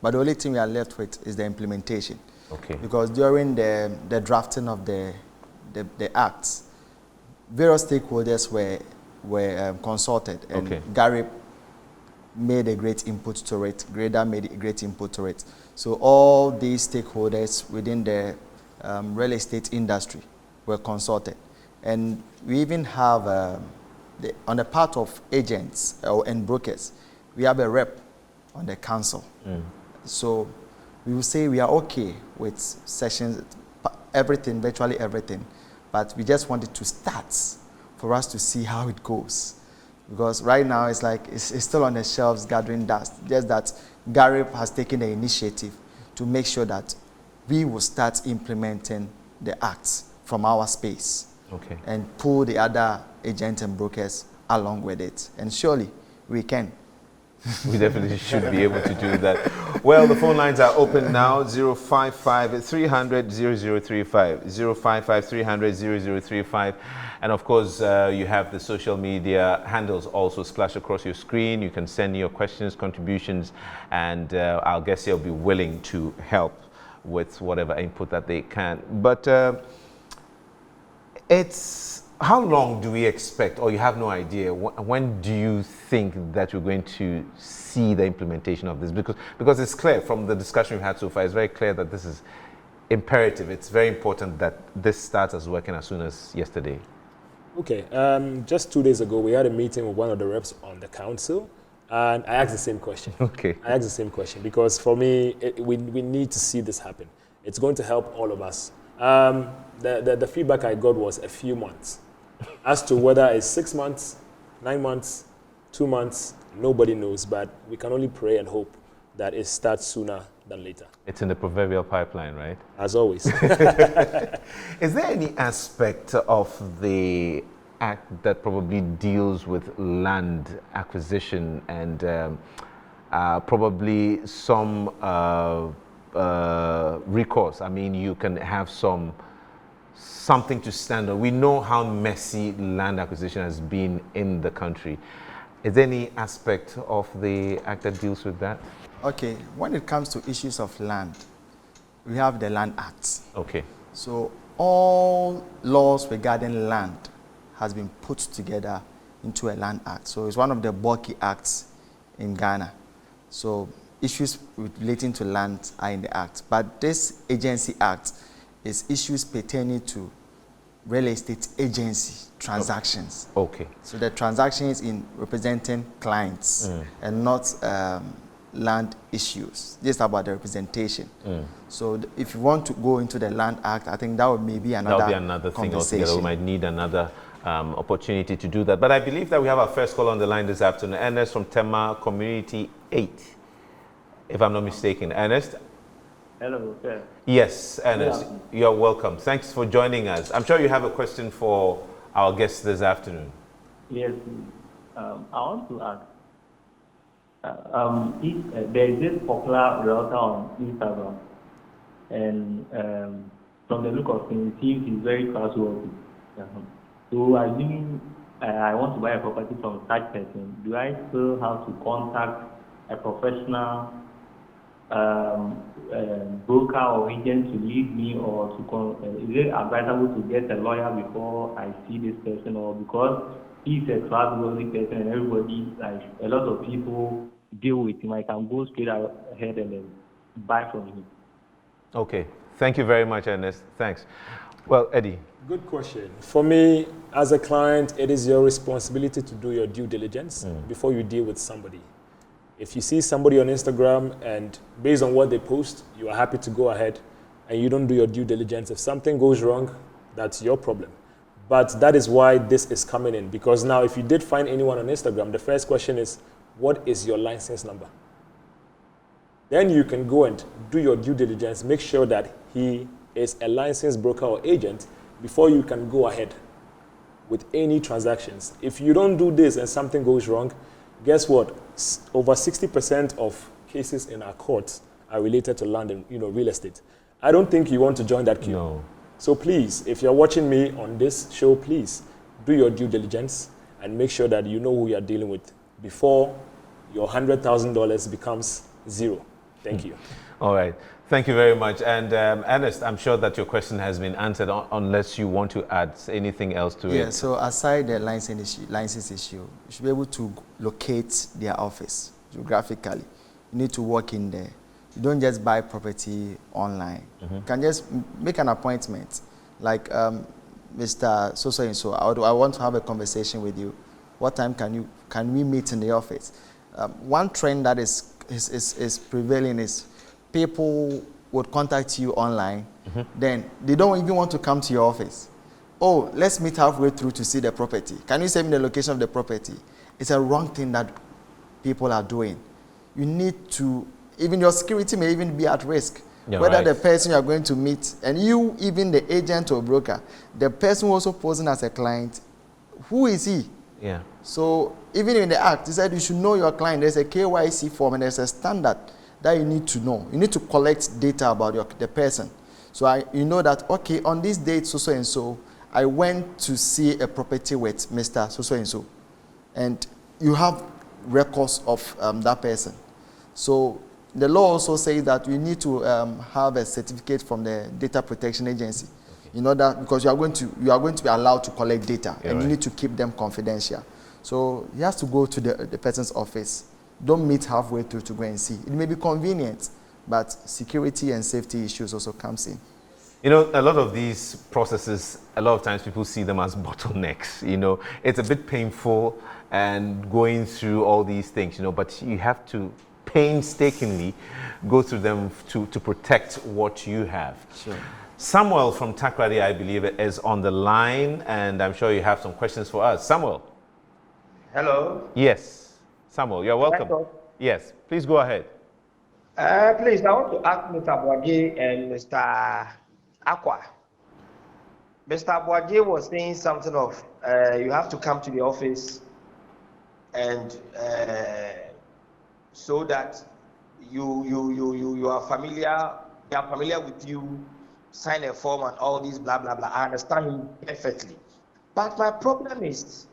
Speaker 3: but the only thing we are left with is the implementation.
Speaker 1: Okay.
Speaker 3: Because during the drafting of the acts, various stakeholders were consulted, and
Speaker 1: okay.
Speaker 3: Gareb made a great input to it. Greda made a great input to it. So all these stakeholders within the real estate industry were consulted, and we even have on the part of agents and brokers, we have a rep on the council. So we will say we are okay with sessions, everything, virtually everything, but we just wanted to start for us to see how it goes. Because right now it's like it's still on the shelves gathering dust. Just that Gareb has taken the initiative to make sure that we will start implementing the acts from our space.
Speaker 1: Okay.
Speaker 3: And pull the other agents and brokers along with it. And surely we can.
Speaker 1: We definitely should be able to do that. Well, the phone lines are open now. 055 300 0035, 055 300 0035. And of course, you have the social media handles also splashed across your screen. You can send your questions, contributions, and our guests here will be willing to help with whatever input that they can. But how long do we expect, or you have no idea, when do you think that you're going to see the implementation of this? Because it's clear from the discussion we've had so far, it's very clear that this is imperative. It's very important that this starts as working as soon as yesterday. Okay.
Speaker 2: Just 2 days ago, we had a meeting with one of the reps on the council, and I asked the same question.
Speaker 1: Okay.
Speaker 2: I asked the same question because for me, we need to see this happen. It's going to help all of us. The feedback I got was a few months. As to whether it's 6 months, 9 months, 2 months, nobody knows, but we can only pray and hope that it starts sooner than later.
Speaker 1: It's in the proverbial pipeline, right?
Speaker 2: As always.
Speaker 1: Is there any aspect of the Act that probably deals with land acquisition and probably some recourse? I mean, you can have something to stand on. We know how messy land acquisition has been in the country. Is there any aspect of the Act that deals with that?
Speaker 3: Okay, when it comes to issues of land, we have the Land Act.
Speaker 1: Okay.
Speaker 3: So all laws regarding land has been put together into a Land Act. So it's one of the bulky acts in Ghana. So issues relating to land are in the Act. But this Agency Act is issues pertaining to real estate agency transactions.
Speaker 1: Okay.
Speaker 3: So the transactions in representing clients and not land issues. This is about the representation. So if you want to go into the Land Act, I think that would maybe another
Speaker 1: That would be another thing altogether. We might need another opportunity to do that. But I believe that we have our first call on the line this afternoon. Ernest from Tema Community 8, if I'm not mistaken. Ernest?
Speaker 5: Hello, sir.
Speaker 1: Yes, Ernest, you're welcome. Thanks for joining us. I'm sure you have a question for our guest this afternoon.
Speaker 5: Yes, I want to ask. There is this popular realtor on Instagram, and from the look of things, it seems he's very trustworthy. So assuming I want to buy a property from such person, do I still have to contact a professional broker or agent to lead me, or is it advisable to get a lawyer before I see this person, or because he's a trustworthy person and everybody, like a lot of people deal with him, I can go straight ahead and then buy from him?
Speaker 1: Okay. Thank you very much, Ernest. Thanks. Well, Eddie.
Speaker 2: Good question. For me, as a client, it is your responsibility to do your due diligence before you deal with somebody. If you see somebody on Instagram and based on what they post, you are happy to go ahead and you don't do your due diligence, if something goes wrong, that's your problem. But that is why this is coming in, because now if you did find anyone on Instagram, the first question is, what is your license number? Then you can go and do your due diligence, make sure that he is a licensed broker or agent before you can go ahead with any transactions. If you don't do this and something goes wrong, guess what? Over 60% of cases in our courts are related to land and real estate. I don't think you want to join that queue.
Speaker 1: No.
Speaker 2: So please, if you're watching me on this show, please do your due diligence and make sure that you know who you're dealing with before your $100,000 becomes zero. Thank you.
Speaker 1: All right. Thank you very much. And Ernest, I'm sure that your question has been answered unless you want to add anything else to it.
Speaker 3: Yeah, so aside the license issue, you should be able to locate their office geographically. You need to walk in there. You don't just buy property online. You can just make an appointment. Like Mr. So-and-so, I want to have a conversation with you. What time can we meet in the office? One trend that is prevailing is people would contact you online, then they don't even want to come to your office. Oh, let's meet halfway through to see the property. Can you send me the location of the property? It's a wrong thing that people are doing. You need to, even your security may even be at risk.
Speaker 1: Yeah,
Speaker 3: whether
Speaker 1: right.
Speaker 3: the person you are going to meet, and you, even the agent or broker, the person also posing as a client, who is he?
Speaker 1: Yeah.
Speaker 3: So even in the act, it said you should know your client. There's a KYC form and there's a standard that you need to know. You need to collect data about the person. So you know that, okay, on this date, so and so, I went to see a property with Mr. So and so. And you have records of that person. So the law also says that you need to have a certificate from the Data Protection Agency. You know that because you are going to be allowed to collect data, and you need to keep them confidential. So you have to go to the person's office. Don't meet halfway through to go and see. It may be convenient, but security and safety issues also comes in.
Speaker 1: You know, a lot of these processes, a lot of times people see them as bottlenecks. You know, it's a bit painful and going through all these things, but you have to painstakingly go through them to protect what you have.
Speaker 3: Sure.
Speaker 1: Samuel from Takrady, I believe, is on the line, and I'm sure you have some questions for us. Samuel.
Speaker 6: Hello.
Speaker 1: Yes. Samuel, you're welcome. Yes, please go ahead.
Speaker 6: Please, I want to ask Mr. Boagie and Mr. Aqua. Mr. Boagie was saying something of you have to come to the office and so that you are familiar, they are familiar with you, sign a form and all this blah blah blah. I understand him perfectly, but my problem is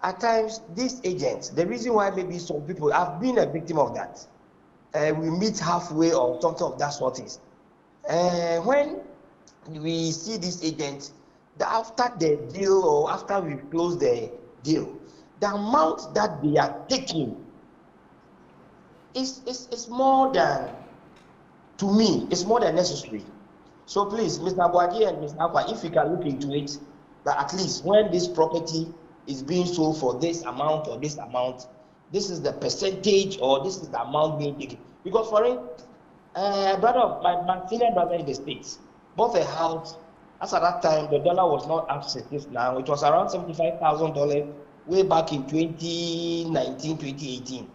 Speaker 6: at times these agents, the reason why maybe some people, I've been a victim of that, we meet halfway or something of that sort is when we see these agents, after the deal or after we close the deal, the amount that they are taking is more than to me, it's more than necessary. So please, Mr. Boagie and Mr. Aqua, if you can look into it, that at least when this property is being sold for this amount or this amount, this is the percentage or this is the amount being taken. Because for it, my senior brother in the States bought a house. As at that time, the dollar was not up as it is now. It was around $75,000 way back in 2019, 2018.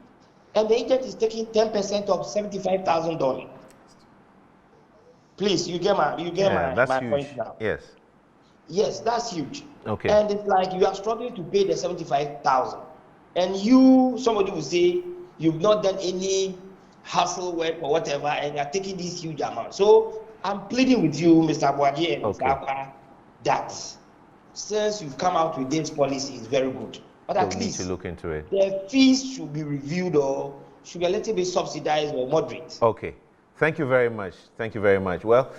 Speaker 6: And the agent is taking 10% of $75,000. Please, you get my
Speaker 1: huge.
Speaker 6: point now.
Speaker 1: Yes.
Speaker 6: Yes, that's huge.
Speaker 1: Okay.
Speaker 6: And it's like you are struggling to pay the 75,000, and somebody will say you've not done any hustle work or whatever, and you're taking this huge amount. So I'm pleading with you, Mr. Boagie and Mr. Aqua, that since you've come out with this policy, it's very good. But at least
Speaker 1: to look into it.
Speaker 6: The fees should be reviewed or should be a little bit subsidized or moderate.
Speaker 1: Okay. Thank you very much. Thank you very much. Well,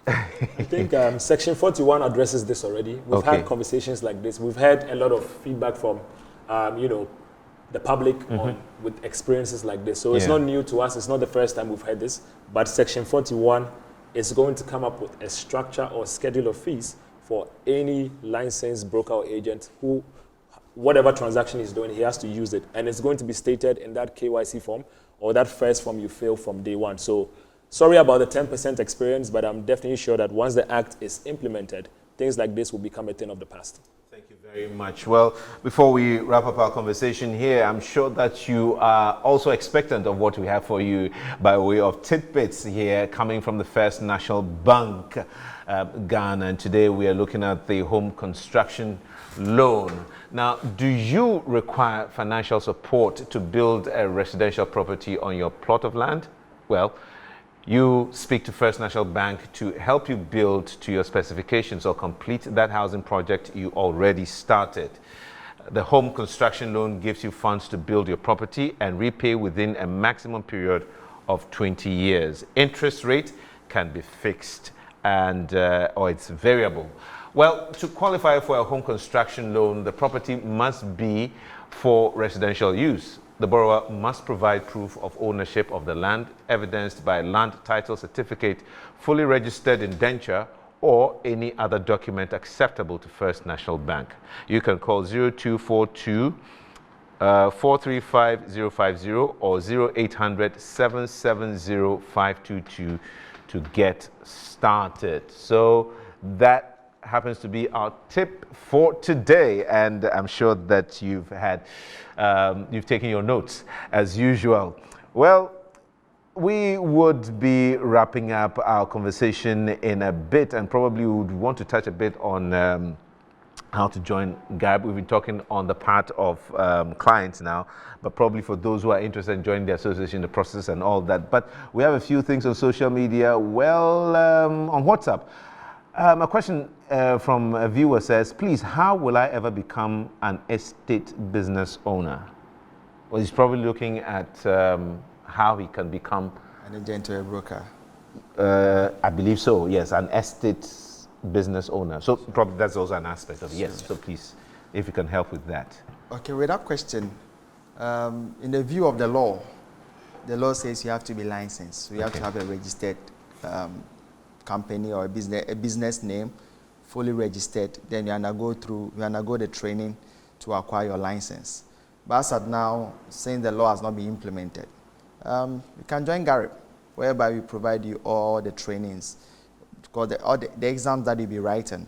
Speaker 2: I think Section 41 addresses this already. We've had conversations like this. We've had a lot of feedback from, the public with experiences like this. So it's not new to us. It's not the first time we've had this. But Section 41 is going to come up with a structure or schedule of fees for any licensed broker or agent who, whatever transaction he's doing, he has to use it. And it's going to be stated in that KYC form or that first form you fill from day one. So sorry about the 10% experience, but I'm definitely sure that once the act is implemented, things like this will become a thing of the past.
Speaker 1: Thank you very much. Well, before we wrap up our conversation here, I'm sure that you are also expectant of what we have for you by way of tidbits here coming from the First National Bank, Ghana. And today we are looking at the home construction loan. Now, do you require financial support to build a residential property on your plot of land? Well, you speak to First National Bank to help you build to your specifications or complete that housing project you already started. The home construction loan gives you funds to build your property and repay within a maximum period of 20 years. Interest rate can be fixed and or it's variable. Well, to qualify for a home construction loan, the property must be for residential use. The borrower must provide proof of ownership of the land, evidenced by land title certificate, fully registered indenture, or any other document acceptable to First National Bank. You can call 0242 435 050 or 0800 770 522 to get started. So that happens to be our tip for today, and I'm sure that you've taken your notes as usual. Well, we would be wrapping up our conversation in a bit, and probably would want to touch a bit on how to join Gareb. We've been talking on the part of clients now, but probably for those who are interested in joining the association, the process and all that. But we have a few things on social media. Well, on WhatsApp. A question from a viewer says, please, how will I ever become an estate business owner? Well, he's probably looking at how he can become
Speaker 3: an agent or a broker.
Speaker 1: I believe so, yes, an estate business owner. So probably that's also an aspect of it. Yes, so please, if you can help with that.
Speaker 3: Okay, with that question, in the view of the law says you have to be licensed. So you have to have a registered company or a business name, fully registered. Then you undergo the training to acquire your license. But as of now, since the law has not been implemented, you can join Gareb, whereby we provide you all the trainings. Because the exams that you'll be writing,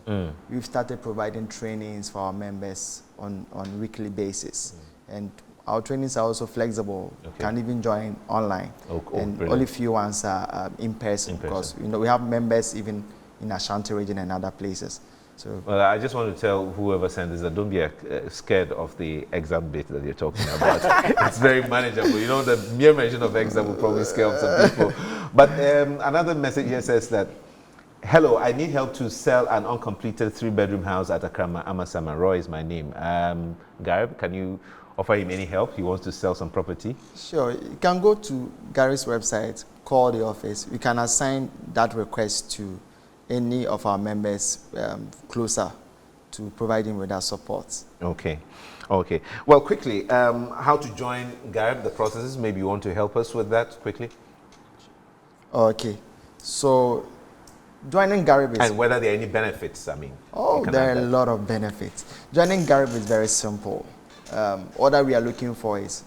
Speaker 3: we've started providing trainings for our members on weekly basis. And our trainings are also flexible. You can even join online. And brilliant. Only few ones are in person, because we have members even in Ashanti region and other places. So, well,
Speaker 1: I just want to tell whoever sent this that don't be scared of the exam bit that you're talking about. It's very manageable. You know, the mere mention of exam will probably scare off some people. But another message here says that, hello, I need help to sell an uncompleted 3-bedroom house at Akrama. Amasama. Roy is my name. Gareb, can you offer him any help? He wants to sell some property.
Speaker 3: Sure. You can go to Gareb's website, call the office. We can assign that request to any of our members closer to provide him with that support.
Speaker 1: Okay. Well, quickly, how to join Gareb, the processes. Maybe you want to help us with that quickly?
Speaker 3: Okay. So joining Gareb is...
Speaker 1: And whether there are any benefits, I mean.
Speaker 3: Oh, there are a lot of benefits. Joining Gareb is very simple. All that we are looking for is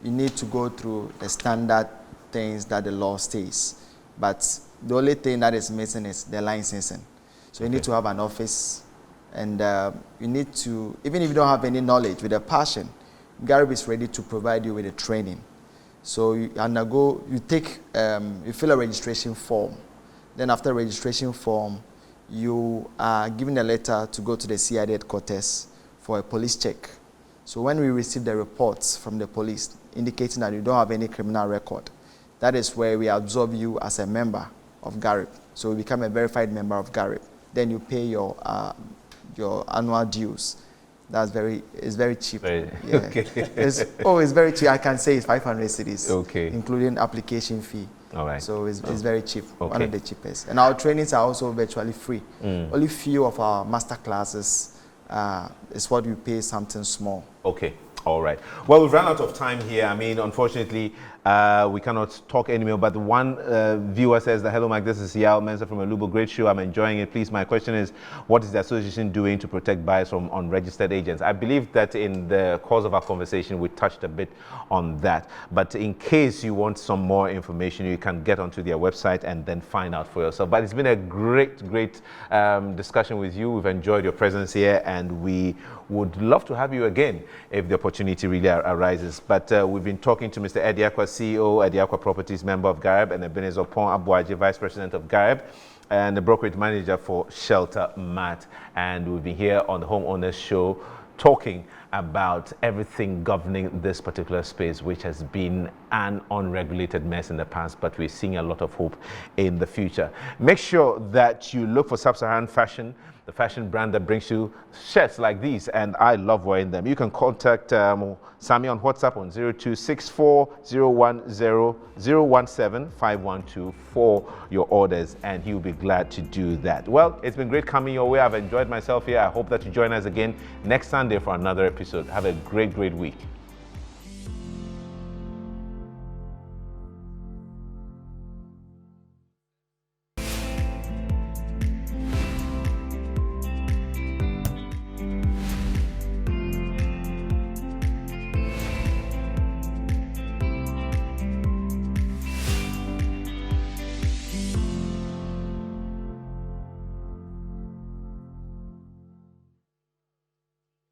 Speaker 3: you need to go through the standard things that the law states. But the only thing that is missing is the licensing. So you need to have an office, and you need to, even if you don't have any knowledge, with a passion, Gareb is ready to provide you with a training. So you undergo, you fill a registration form. Then after registration form, you are given a letter to go to the CID headquarters for a police check. So when we receive the reports from the police indicating that you don't have any criminal record, that is where we absorb you as a member of Gareb. So you become a verified member of Gareb. Then you pay your annual dues. It's very cheap.
Speaker 1: Very,
Speaker 3: yeah.
Speaker 1: Okay.
Speaker 3: It's very cheap. I can say it's 500 cedis,
Speaker 1: okay,
Speaker 3: including application fee.
Speaker 1: All right.
Speaker 3: So it's very cheap,
Speaker 1: okay,
Speaker 3: one of the cheapest. And our trainings are also virtually free. Only few of our master classes is what we pay something small.
Speaker 1: Okay. All right. Well, we've run out of time here. I mean, unfortunately, we cannot talk anymore. But one viewer says, hello, Mike, this is Yao Mensa from Alubo. Great show. I'm enjoying it. Please, my question is, what is the association doing to protect buyers from unregistered agents? I believe that in the course of our conversation, we touched a bit on that. But in case you want some more information, you can get onto their website and then find out for yourself. But it's been a great discussion with you. We've enjoyed your presence here, and we would love to have you again if the opportunity really arises. But we've been talking to Mr. Ediakwa, CEO, Ediakwa Properties, member of Gareb, and Ebenezer Pon Abuaji, Vice President of Gareb, and the brokerage manager for Shelter Mat. And we've been here on the Homeowners Show talking about everything governing this particular space, which has been an unregulated mess in the past, but we're seeing a lot of hope in the future. Make sure that you look for Sub-Saharan Fashion, the fashion brand that brings you shirts like these, and I love wearing them. You can contact Sami on WhatsApp on 026401001751 for your orders, and he'll be glad to do that. Well, it's been great coming your way. I've enjoyed myself here. I hope that you join us again next Sunday for another episode. Have a great week.